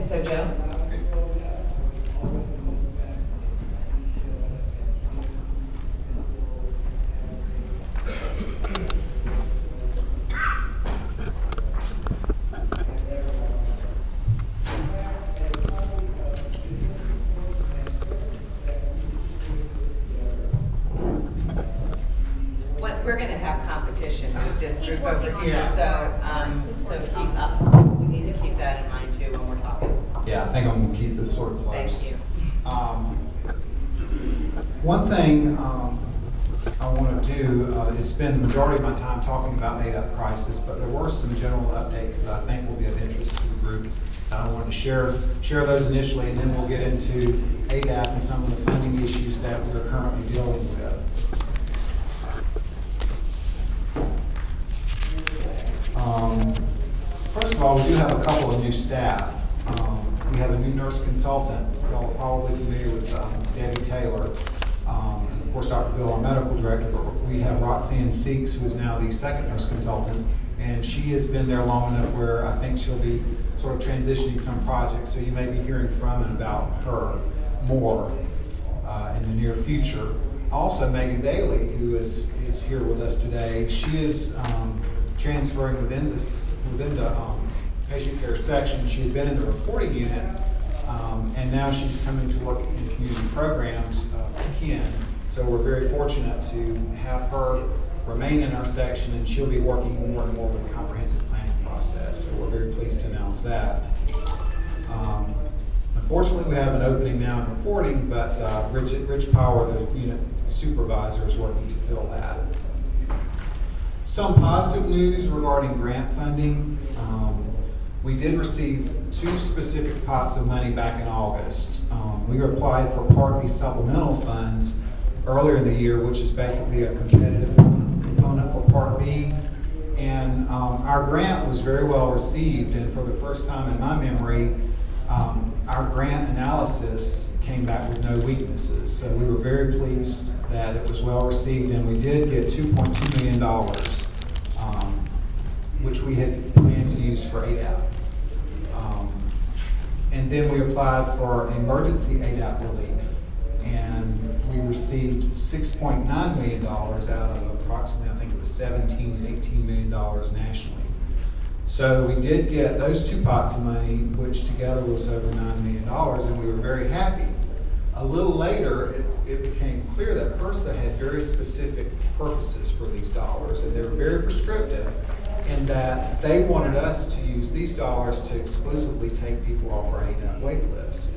So Joe? We're going to have competition with this group over here, so keep up. We need to keep that in mind too when we're talking. Yeah, I think I'm going to keep this sort of close. Thank you. One thing I want to do is spend the majority of my time talking about ADAP crisis, but there were some general updates that I think will be of interest to the group. I wanted to share those initially, and then we'll get into ADAP and some of the funding issues that we're currently dealing with. First of all, we do have a couple of new staff. We have a new nurse consultant. Y'all are probably familiar with Debbie Taylor. Of course, Dr. Bill, our medical director, but we have Roxanne Seeks, who is now the second nurse consultant, and she has been there long enough where I think she'll be sort of transitioning some projects, so you may be hearing from and about her more in the near future. Also, Megan Daly, who is here with us today, she is transferring within the patient care section. She had been in the reporting unit, and now she's coming to work in community programs for Ken. So we're very fortunate to have her remain in our section, and she'll be working more and more with the comprehensive planning process. So we're very pleased to announce that. Unfortunately, we have an opening now in reporting, but Rich Power, the unit supervisor, is working to fill that. Some positive news regarding grant funding. We did receive 2 specific pots of money back in August. We applied for Part B supplemental funds earlier in the year, which is basically a competitive component for Part B. And our grant was very well received, and for the first time in my memory, our grant analysis came back with no weaknesses. So we were very pleased that it was well received, and we did get $2.2 million, which we had planned to use for ADAP. And then we applied for emergency ADAP relief, and we received $6.9 million out of approximately, I think it was $17 and $18 million nationally. So we did get those 2 pots of money, which together was over $9 million, and we were very happy. A little later, it became clear that HRSA had very specific purposes for these dollars, and they were very prescriptive in that they wanted us to use these dollars to exclusively take people off our ADAP wait list.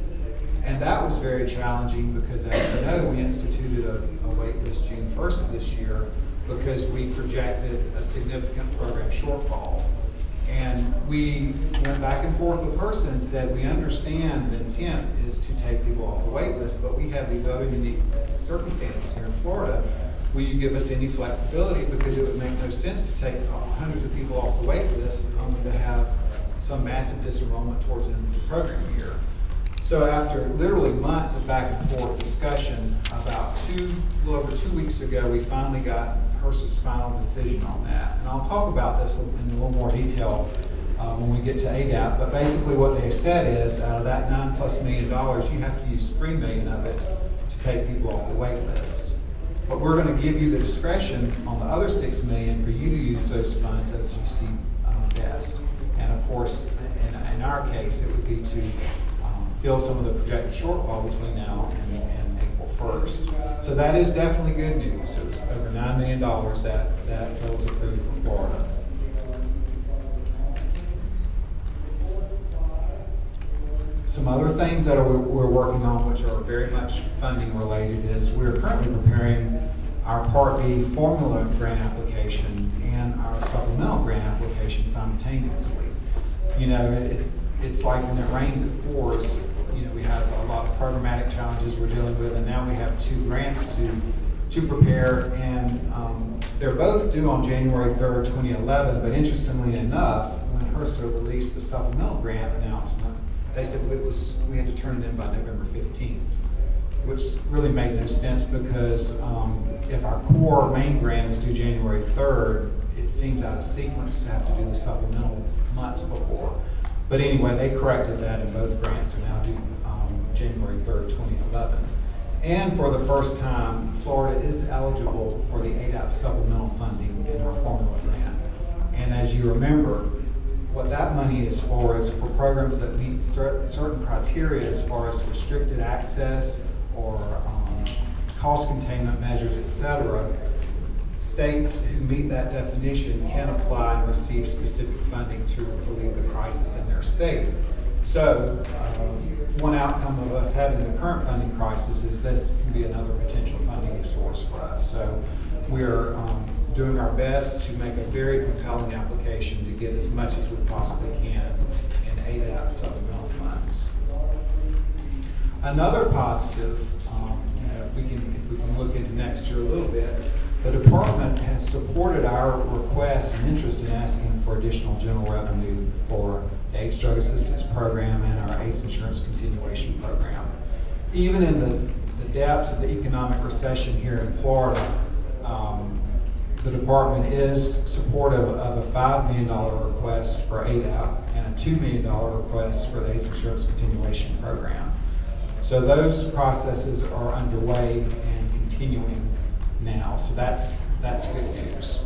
And that was very challenging because, as you know, we instituted a wait list June 1st of this year because we projected a significant program shortfall. And we went back and forth with HRSA and said, we understand the intent is to take people off the wait list, but we have these other unique circumstances here in Florida. Will you give us any flexibility? Because it would make no sense to take hundreds of people off the wait list only to have some massive disenrollment towards the end of the program year. So after literally months of back and forth discussion, about a little over 2 weeks ago, we finally got HRSA's final decision on that. And I'll talk about this in a little more detail when we get to ADAP, but basically what they said is out of that $9+ million, you have to use $3 million of it to take people off the wait list. But we're going to give you the discretion on the other $6 million for you to use those funds as you see best. And of course, in our case, it would be to fill some of the projected shortfall between now and April 1st. So that is definitely good news. It was over $9 million that was approved for Florida. Some other things that we're working on, which are very much funding related, is we're currently preparing our Part B formula grant application and our supplemental grant application simultaneously. You know, it's like when it rains, it pours. You know, we have a lot of programmatic challenges we're dealing with, and now we have 2 grants to prepare, and they're both due on January 3rd, 2011, but interestingly enough, when HRSA released the supplemental grant announcement, they said we had to turn it in by November 15th, which really made no sense because if our core main grant is due January 3rd, it seems out of sequence to have to do the supplemental months before. But anyway, they corrected that, and both grants are now due January 3rd, 2011. And for the first time, Florida is eligible for the ADAP supplemental funding in our formula grant. And as you remember, what that money is for programs that meet certain criteria as far as restricted access or cost containment measures, etc. States who meet that definition can apply and receive specific funding to relieve the crisis in their state. So one outcome of us having the current funding crisis is this can be another potential funding source for us. So we're doing our best to make a very compelling application to get as much as we possibly can in ADAP supplemental funds. Another positive, if we can look into next year a little bit, the department has supported our request and interest in asking for additional general revenue for the AIDS Drug Assistance Program and our AIDS Insurance Continuation Program. Even in the depths of the economic recession here in Florida, the department is supportive of a $5 million request for ADAP and a $2 million request for the AIDS Insurance Continuation Program. So those processes are underway and continuing now, so that's good news.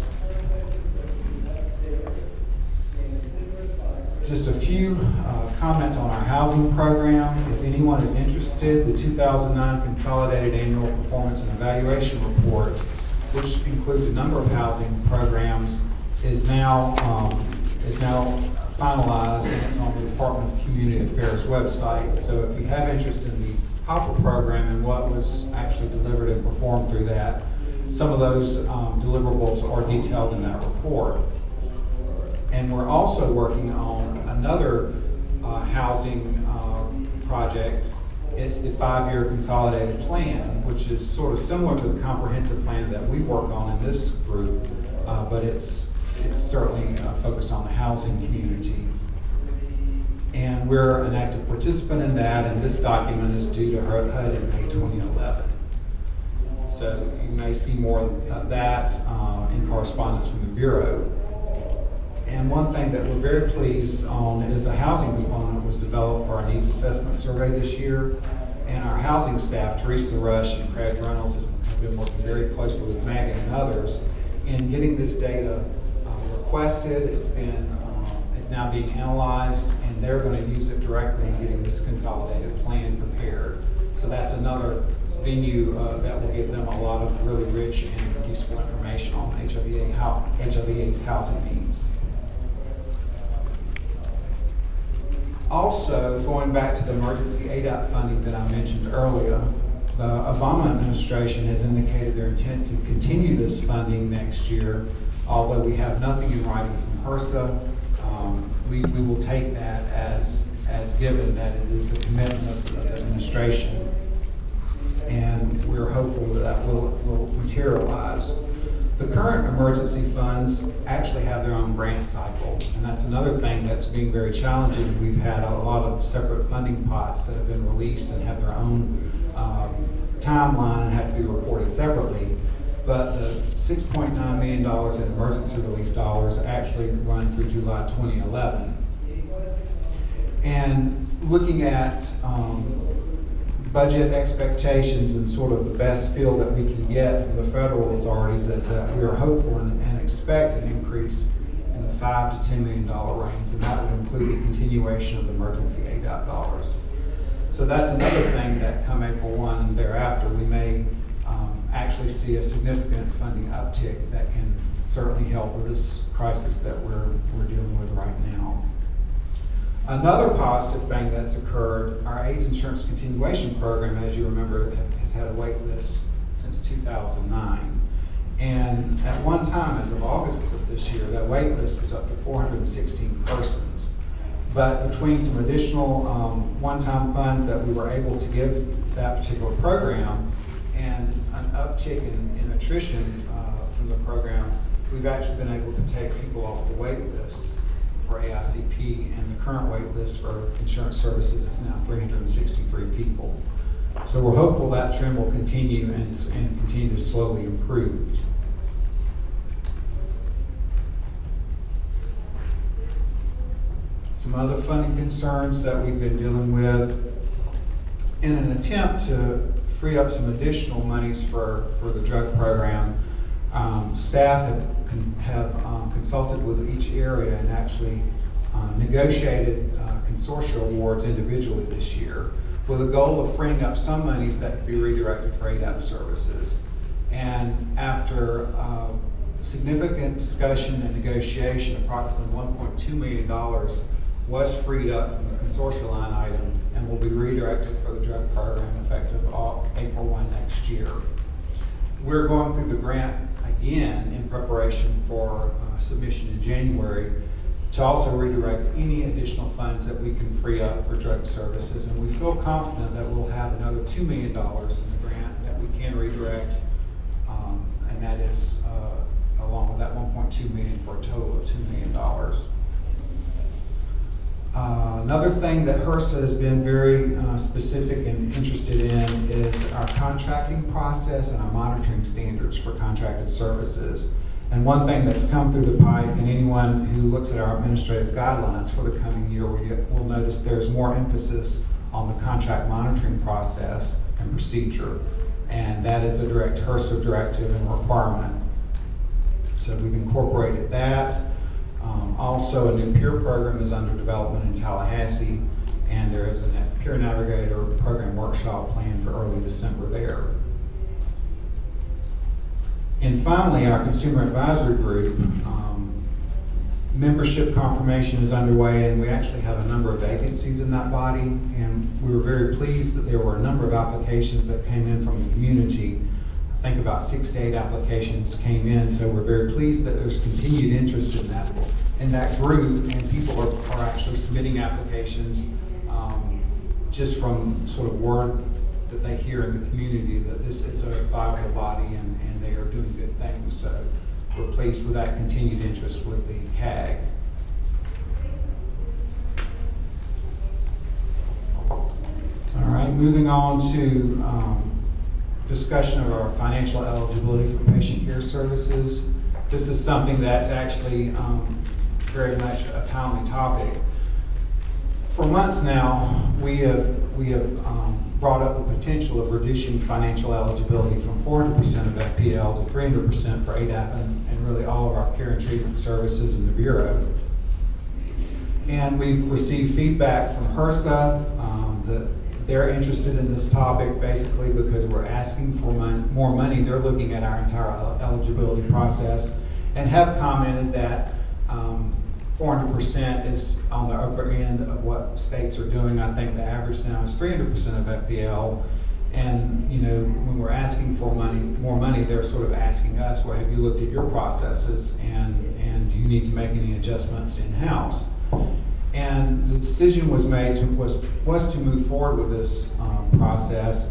Just a few comments on our housing program. If anyone is interested, the 2009 Consolidated Annual Performance and Evaluation Report, which includes a number of housing programs, is now finalized, and it's on the Department of Community Affairs website. So if you have interest in the HOPPER program and what was actually delivered and performed through that, some of those deliverables are detailed in that report. And we're also working on another housing project. It's the 5-year consolidated plan, which is sort of similar to the comprehensive plan that we work on in this group, but it's certainly focused on the housing community. And we're an active participant in that, and this document is due to HUD in May 2011. So you may see more of that in correspondence from the Bureau. And one thing that we're very pleased on is a housing component was developed for our needs assessment survey this year. And our housing staff, Teresa Rush and Craig Reynolds, have been working very closely with Megan and others in getting this data requested. It's now being analyzed, and they're going to use it directly in getting this consolidated plan prepared. So that's another venue that will give them a lot of really rich and useful information on HIV/AIDS housing needs. Also, going back to the emergency ADAP funding that I mentioned earlier, the Obama administration has indicated their intent to continue this funding next year, although we have nothing in writing from HRSA. We will take that as given that it is a commitment of the administration, and we're hopeful that will materialize. The current emergency funds actually have their own grant cycle, and that's another thing that's being very challenging. We've had a lot of separate funding pots that have been released and have their own timeline and have to be reported separately. But the $6.9 million in emergency relief dollars actually run through July 2011. And looking at budget expectations and sort of the best feel that we can get from the federal authorities is that we are hopeful and expect an increase in the $5 to $10 million range, and that would include the continuation of the emergency ADAP dollars. So that's another thing that come April 1 and thereafter, we may actually see a significant funding uptick that can certainly help with this crisis that we're dealing with right now. Another positive thing that's occurred, our AIDS Insurance Continuation Program, as you remember, has had a wait list since 2009. And at one time, as of August of this year, that wait list was up to 416 persons. But between some additional one-time funds that we were able to give that particular program and an uptick in attrition from the program, we've actually been able to take people off the wait list for AICP, and the current wait list for insurance services is now 363 people. So we're hopeful that trend will continue and continue to slowly improve. Some some other funding concerns that we've been dealing with. In an attempt to free up some additional monies for the drug program, staff have consulted with each area and actually negotiated consortia awards individually this year with a goal of freeing up some monies that could be redirected for ADAP services. And after significant discussion and negotiation, approximately $1.2 million was freed up from the consortia line item and will be redirected for the drug program effective April 1 next year. We're going through the grant again in preparation for submission in January to also redirect any additional funds that we can free up for drug services. And we feel confident that we'll have another $2 million in the grant that we can redirect, and that is along with that $1.2 million for a total of $2 million. Another thing that HRSA has been very specific and interested in is our contracting process and our monitoring standards for contracted services. And one thing that's come through the pipe, and anyone who looks at our administrative guidelines for the coming year will notice there's more emphasis on the contract monitoring process and procedure. And that is a direct HRSA directive and requirement. So we've incorporated that. Also, a new peer program is under development in Tallahassee, and there is a peer navigator program workshop planned for early December there. And finally, our consumer advisory group, membership confirmation is underway, and we actually have a number of vacancies in that body, and we were very pleased that there were a number of applications that came in from the community. I think about 6 to 8 applications came in, so we're very pleased that there's continued interest in that group, and people are actually submitting applications just from sort of word that they hear in the community that this is a viable body and they are doing good things. So we're pleased with that continued interest with the CAG. All right, moving on to discussion of our financial eligibility for patient care services. This is something that's actually very much a timely topic. For months now, we have brought up the potential of reducing financial eligibility from 400% of FPL to 300% for ADAP and really all of our care and treatment services in the Bureau. And we've received feedback from HRSA that they're interested in this topic basically because we're asking for more money. They're looking at our entire eligibility process and have commented that 400% is on the upper end of what states are doing. I think the average now is 300% of FPL. And you know, when we're asking for more money, they're sort of asking us, well, have you looked at your processes and do you need to make any adjustments in-house? And the decision was made to move forward with this process.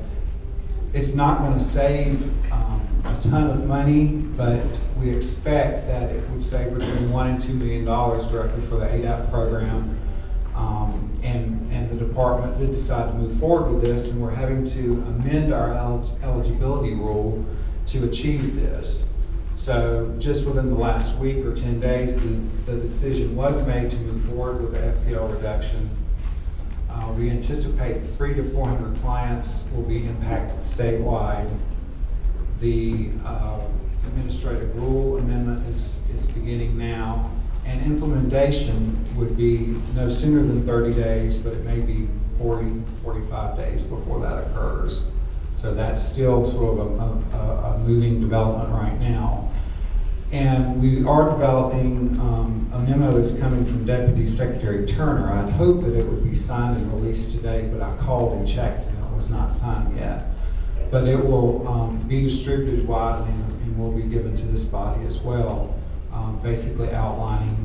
It's not going to save a ton of money, but we expect that it would save between $1 and $2 million directly for the ADAP program. And the department did decide to move forward with this, and we're having to amend our eligibility rule to achieve this. So just within the last week or 10 days, the decision was made to move forward with the FPL reduction. We anticipate 300 to 400 clients will be impacted statewide. The administrative rule amendment is beginning now, and implementation would be no sooner than 30 days, but it may be 40, 45 days before that occurs. So that's still sort of a moving development right now. And we are developing, a memo is coming from Deputy Secretary Turner. I'd hope that it would be signed and released today, but I called and checked and it was not signed yet. But it will be distributed widely and will be given to this body as well, basically outlining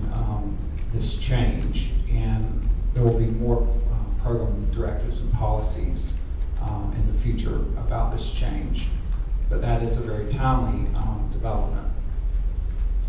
this change. And there will be more program directives and policies in the future about this change. But that is a very timely development.